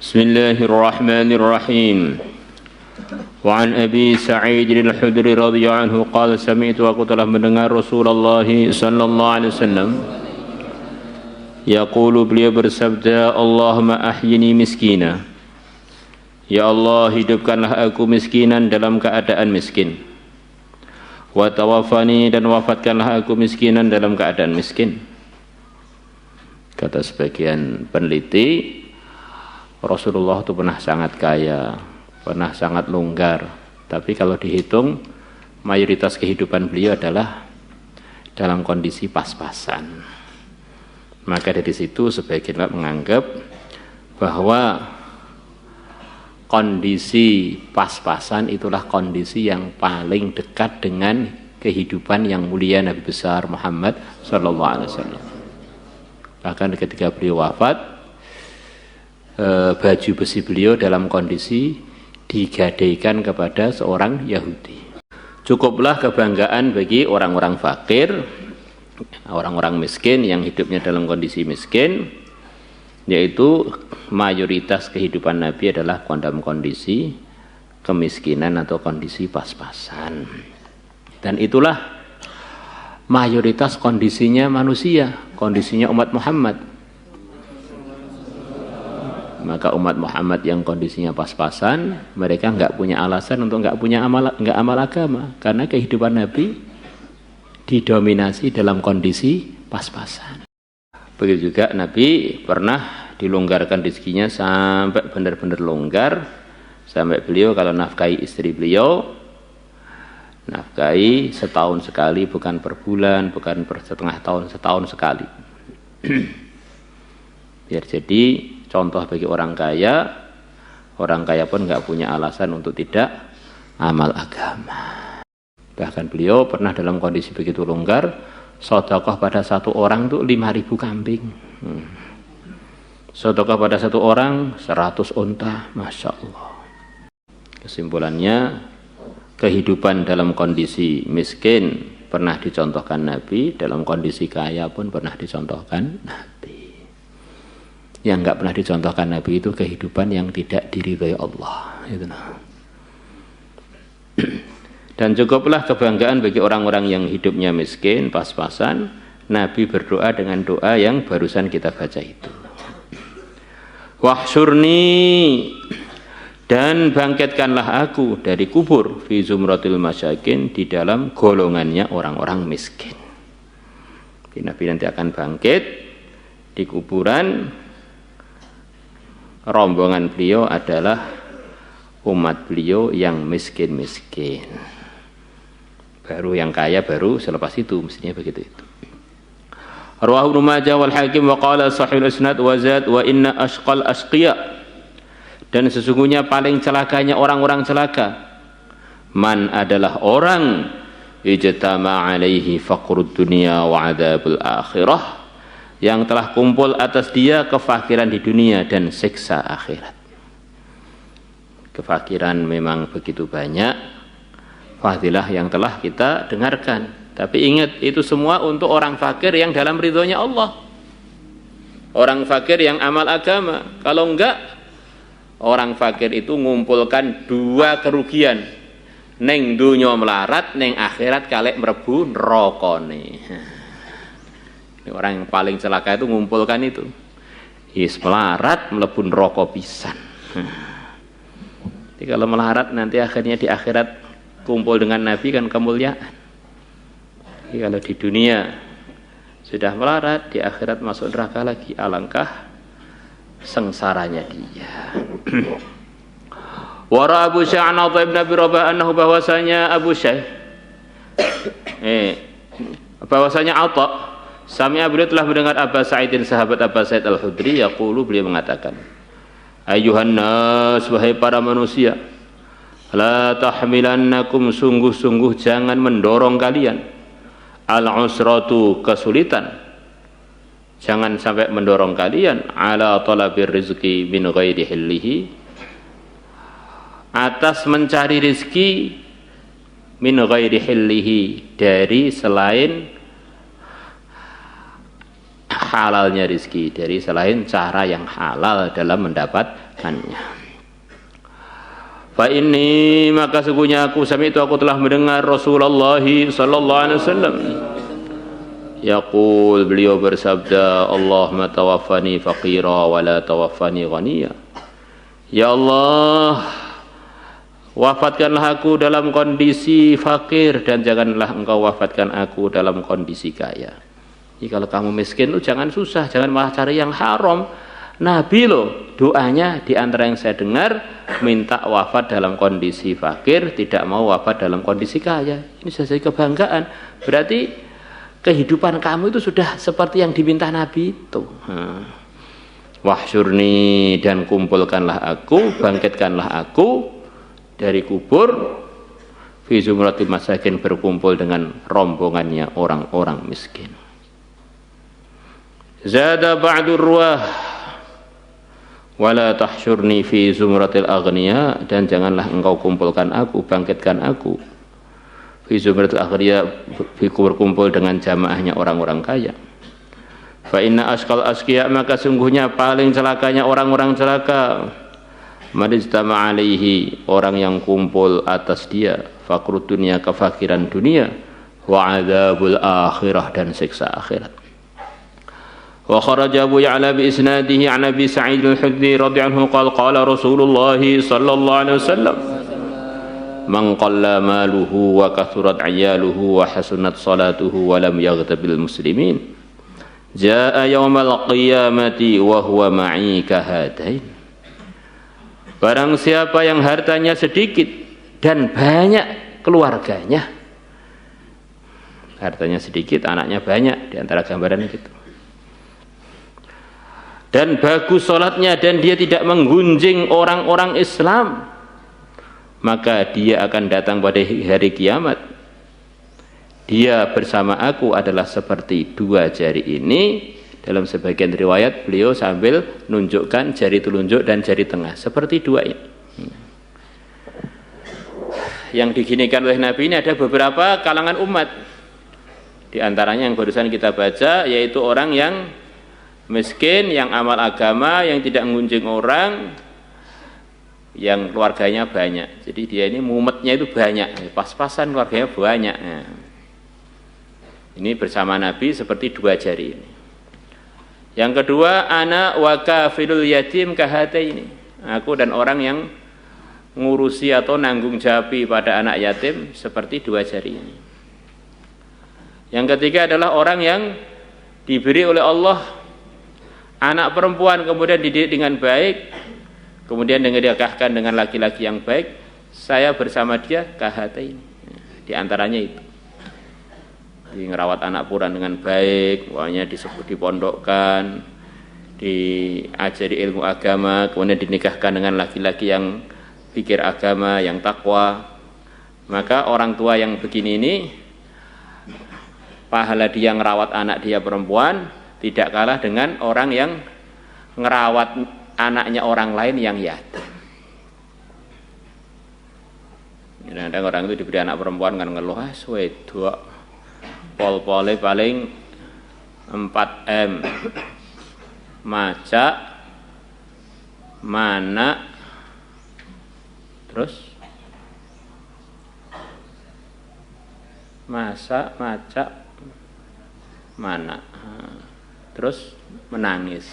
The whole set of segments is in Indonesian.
Bismillahirrahmanirrahim. Wa an Abi Sa'id al-Khudri radhiyallahu anhu qala sami'tu, aku telah mendengar Rasulullah sallallahu alaihi wasallam yaqulu, beliau bersabda, Allahumma ahyini miskina, ya Allah hidupkanlah aku miskinan dalam keadaan miskin, wa tawaffani, dan wafatkanlah aku miskinan dalam keadaan miskin. Kata sebagian peneliti, Rasulullah itu pernah sangat kaya, pernah sangat longgar, tapi kalau dihitung mayoritas kehidupan beliau adalah dalam kondisi pas-pasan. Maka dari situ sebagian menganggap bahwa kondisi pas-pasan itulah kondisi yang paling dekat dengan kehidupan yang mulia Nabi besar Muhammad sallallahu alaihi wasallam. Bahkan ketika beliau wafat, baju besi beliau dalam kondisi digadaikan kepada seorang Yahudi. Cukuplah kebanggaan bagi orang-orang fakir, orang-orang miskin yang hidupnya dalam kondisi miskin, yaitu mayoritas kehidupan Nabi adalah dalam kondisi kemiskinan atau kondisi pas-pasan. Dan itulah mayoritas kondisinya manusia, kondisinya umat Muhammad. Maka umat Muhammad yang kondisinya pas-pasan, mereka enggak punya alasan untuk enggak amal agama, karena kehidupan Nabi didominasi dalam kondisi pas-pasan. Begitu juga Nabi pernah dilonggarkan rezekinya sampai benar-benar longgar, sampai beliau kalau nafkahi istri beliau, nafkahi setahun sekali, bukan per bulan, bukan per setengah tahun, setahun sekali. Biar jadi contoh bagi orang kaya pun nggak punya alasan untuk tidak amal agama. Bahkan beliau pernah dalam kondisi begitu longgar, sedekah pada satu orang tuh 5.000 kambing. Sedekah pada satu orang 100 unta, Masya Allah. Kesimpulannya, kehidupan dalam kondisi miskin pernah dicontohkan Nabi, dalam kondisi kaya pun pernah dicontohkan Nabi. Yang enggak pernah dicontohkan Nabi itu kehidupan yang tidak diridhai Allah. Itu. Dan cukuplah kebanggaan bagi orang-orang yang hidupnya miskin, pas-pasan, Nabi berdoa dengan doa yang barusan kita baca itu. Wahsyurni, dan bangkitkanlah aku dari kubur, fi zumratil masyakin, di dalam golongannya orang-orang miskin. Nabi nanti akan bangkit di kuburan. Rombongan beliau adalah umat beliau yang miskin-miskin. Baru yang kaya baru selepas itu, mestinya begitu itu. Rawahu Ibnu Majah wal Hakim wa qala sahihul isnad wa zad wa inna ashqal asqiya, dan sesungguhnya paling celakanya orang-orang celaka, man adalah orang ijtama alaihi faqrud dunya wa adzabul akhirah, yang telah kumpul atas dia kefakiran di dunia dan siksa akhirat. Kefakiran memang begitu banyak, fadilah yang telah kita dengarkan. Tapi ingat, itu semua untuk orang fakir yang dalam ridhonya Allah, orang fakir yang amal agama. Kalau enggak, orang fakir itu ngumpulkan dua kerugian, neng dunya melarat, neng akhirat kalek mlebu nerakane. Orang yang paling celaka itu ngumpulkan itu, is melarat mlebu neraka pisan. Jadi kalau melarat nanti akhirnya di akhirat kumpul dengan Nabi kan kemuliaan. Jadi kalau di dunia sudah melarat, di akhirat masuk neraka lagi, alangkah sengsaranya dia. Wara Abu Sya'an ibn Abi Rabah annahu, bahwasanya Abu Sya'an bahwasanya Atha Sami'a, beliau telah mendengar Aba Sa'idin, sahabat Aba Sa'id al-Khudri, yaqulu, beliau mengatakan, Ayyuhan nas, wahai para manusia, la tahmilannakum, sungguh-sungguh jangan mendorong kalian, al-usratu, kesulitan, jangan sampai mendorong kalian, ala talabir rizki min ghairi hillihi, atas mencari rizki min ghairi hillihi, dari selain halalnya rizki, dari selain cara yang halal dalam mendapat keadaannya. Fa inni, maka sesungguhnya aku telah mendengar Rasulullah sallallahu alaihi wasallam yaqul, beliau bersabda, Allahumma tawaffani faqira wa la tawaffani ghaniya. Ya Allah, wafatkanlah aku dalam kondisi fakir dan janganlah engkau wafatkan aku dalam kondisi kaya. Jadi kalau kamu miskin lu jangan susah, jangan malah cari yang haram. Nabi loh doanya di antara yang saya dengar minta wafat dalam kondisi fakir, tidak mau wafat dalam kondisi kaya. Ini saya kebanggaan. Berarti kehidupan kamu itu sudah seperti yang diminta Nabi itu. Wahsyurni, dan kumpulkanlah aku, bangkitkanlah aku dari kubur, fi zumratil masakin, berkumpul dengan rombongannya orang-orang miskin. Zada ba'dur ruwah wala tahsyurni fi zumratil aghniya, dan janganlah engkau kumpulkan aku, bangkitkan aku fi zumratil aghniya, berkumpul dengan jamaahnya orang-orang kaya. Fa inna asqal asqiya, maka sungguhnya paling celakanya orang-orang celaka, madistama alaihi, orang yang kumpul atas dia, faqrud dunia, kefakiran dunia, wa adzabul akhirah, dan siksa akhirat. Wa kharaja Abu Ya'la bi isnadihi an Abi Sa'id al-Khudri radhiyallahu anhu qala qala Rasulullah sallallahu alaihi wasallam man qalla maluhu wa kathurat 'iyaluhu wa hasunat salatuhu wa lam yaghtabil muslimin jaa yaumal qiyamati wa huwa ma'i kahadain. Barang siapa yang hartanya sedikit dan banyak keluarganya, hartanya sedikit anaknya banyak, di antara gambaran gitu, dan bagus sholatnya dan dia tidak menggunjing orang-orang Islam, maka dia akan datang pada hari kiamat, dia bersama aku adalah seperti dua jari ini. Dalam sebagian riwayat beliau sambil nunjukkan jari telunjuk dan jari tengah, seperti dua ini. Yang diginikan oleh Nabi ini ada beberapa kalangan umat. Di antaranya yang barusan kita baca, yaitu orang yang miskin, yang amal agama, yang tidak ngunjing orang, yang keluarganya banyak. Jadi dia ini mumetnya itu banyak, pas-pasan keluarganya banyak. Nah, ini bersama Nabi seperti dua jari ini. Yang kedua, ana wa kafilul yatim kahataini, aku dan orang yang ngurusi atau nanggung jawabi pada anak yatim seperti dua jari ini. Yang ketiga adalah orang yang diberi oleh Allah anak perempuan, kemudian dididik dengan baik, kemudian dinikahkan dengan laki-laki yang baik, saya bersama dia kahataini. Di antaranya itu, ngerawat anak puran dengan baik, pokoknya disebut dipondokkan, diajari ilmu agama, kemudian dinikahkan dengan laki-laki yang pikir agama, yang takwa. Maka orang tua yang begini ini, pahala dia ngerawat anak dia perempuan tidak kalah dengan orang yang ngerawat anaknya orang lain yang yatim. Kadang-kadang orang itu diberi anak perempuan kan ngeluh, wedok pol-pole paling 4M, maca, mana, terus masak, maca, mana, terus menangis.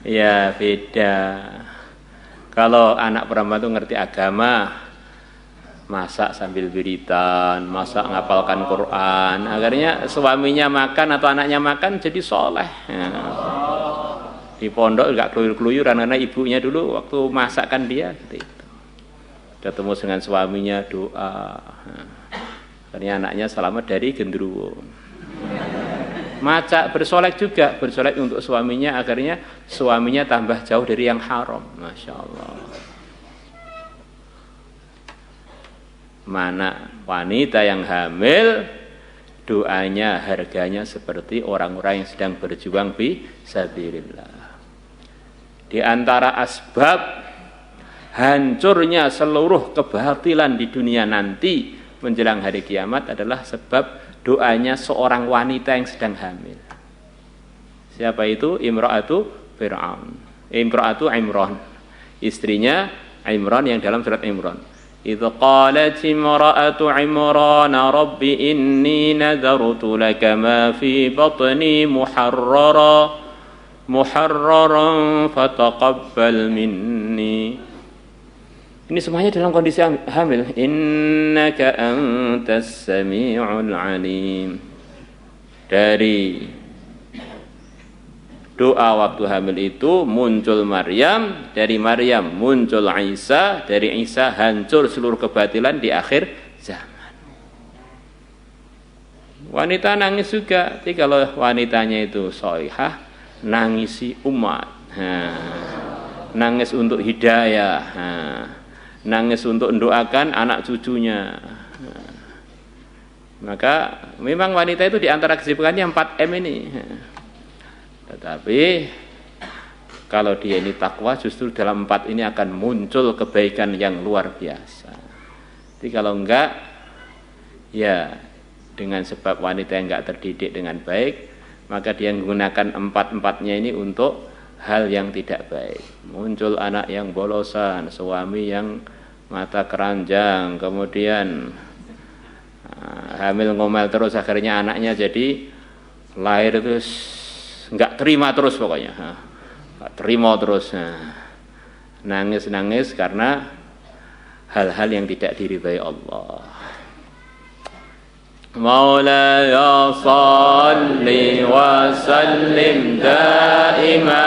Ya beda. Kalau anak perempuan itu ngerti agama, masak sambil wiridan, masak ngapalkan Quran, akhirnya suaminya makan atau anaknya makan jadi soleh. Di pondok enggak keluyur-keluyuran karena ibunya dulu waktu masakkan dia gitu. Ketemu dengan suaminya doa, akhirnya anaknya selamat dari genderuwo. Maca bersolek juga, bersolek untuk suaminya, akhirnya suaminya tambah jauh dari yang haram. Masya Allah. Mana wanita yang hamil, doanya harganya seperti orang-orang yang sedang berjuang fi sabilillah. Di antara asbab hancurnya seluruh kebatilan di dunia nanti menjelang hari kiamat adalah sebab doanya seorang wanita yang sedang hamil. Siapa itu? Imra'atu Fir'aun. Imra'atu Imran. Istrinya Imran yang dalam surat Imran. Idz qalat imra'atu Imran rabbi inni nadartu laka ma fi batni muharraran fataqabbal minni. Ini semuanya dalam kondisi hamil. Innaka antas sami'ul alim. Dari doa waktu hamil itu muncul Maryam, dari Maryam muncul Isa, dari Isa hancur seluruh kebatilan di akhir zaman. Wanita nangis juga, tapi kalau wanitanya itu sholihah, nangisi umat, nangis untuk hidayah, nangis untuk mendoakan anak cucunya. Maka memang wanita itu di antara kesibukannya 4M ini. Tetapi kalau dia ini takwa, justru dalam 4 ini akan muncul kebaikan yang luar biasa. Jadi kalau enggak, ya dengan sebab wanita yang enggak terdidik dengan baik, maka dia menggunakan 4-4-nya ini untuk hal yang tidak baik. Muncul anak yang bolosan, suami yang mata keranjang, kemudian hamil ngomel terus, akhirnya anaknya jadi lahir terus nggak terima terus pokoknya, nggak terima terus, nangis karena hal-hal yang tidak diridhai Allah. Maulaya salli wa sallim daima